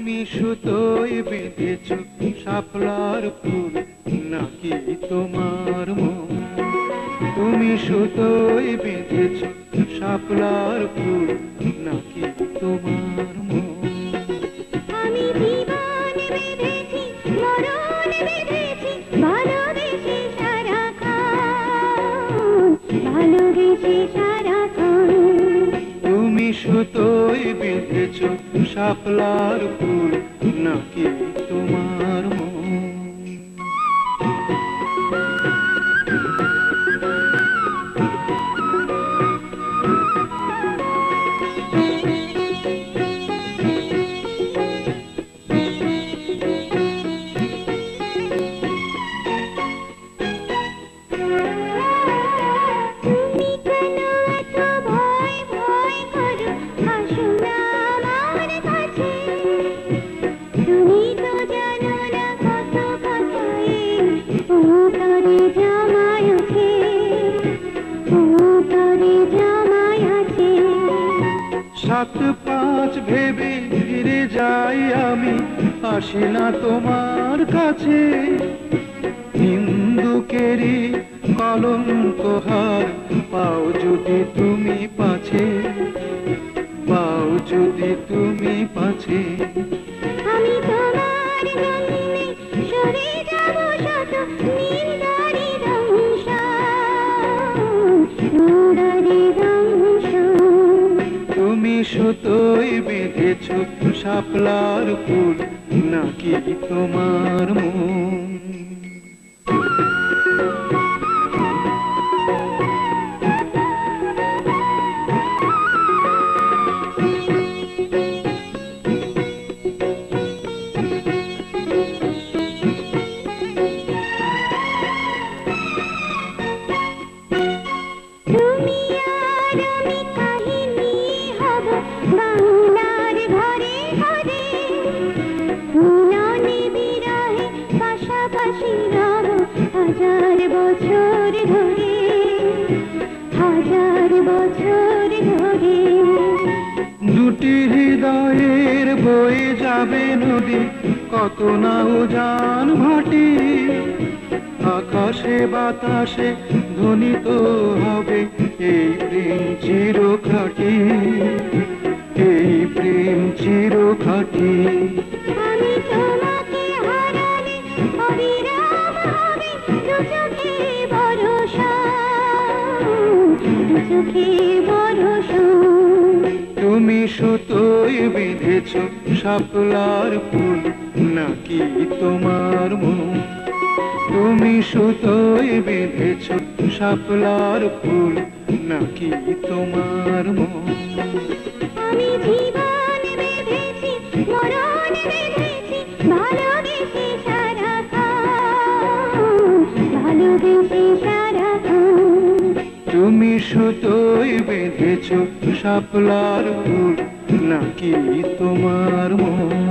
তুমি সুতোয় বেঁধেছ শাপলার ফুল নাকি তোমার মন? তুমি সুতোয় বেঁধেছ শাপলার ফুল নাকি তোমার মন? আমি জীবন বেঁধেছি, মরণ বেঁধেছি, ভালোবেসে সারাক্ষণ, ভালোবেসে সারাক্ষণ। তুমি সুতোয় বেঁধেছ শাপলার ফুল নাকি তোমার মন? সাত পাঁচ ভেবে ফিরে যাই আমি, আসি না তোমার কাছে। নিন্দুকেরই কলঙ্কহার পাও যদি তুমি পাছে, পাও যদি তুমি পাছে। আমি তোমার জন্যে সরে যাব শত নীল দারি দংশন, দারি দংশন। তুমি সুতোয় বেঁধেছ শাপলার ফুল নাকি তোমার মন? তুমি আর আমি কাহিনী হব বাংলার ঘরে ঘরে, মিলনে বিরহে পাশাপাশি রব হাজার বছর ধরে, হাজার বছর ধরে। দুটি হৃদয়ের বয়ে যাবে নদী, কত না উজান ভাটি। আকাশে বাতাসে ধ্বনিত হবে এই প্রেম চিরখাটি, এই প্রেম চিরখাটি। আমি তোমাকে হারালে অবিরাম হবে দু চোখে বর্ষণ, দু চোখে বর্ষণ। তুমি সুতোয় বেঁধেছ শাপলার ফুল নাকি তোমার মন? তুমি সুতোয় বেঁধেছ শাপলার ফুল নাকি তোমার মন? আমি জীবন বেঁধেছি, মরণ বেঁধেছি, ভালোবেসে সারাক্ষণ, ভালোবেসে সারাক্ষণ। তুমি সুতোয় বেঁধেছ শাপলার ফুল নাকি তোমার মন?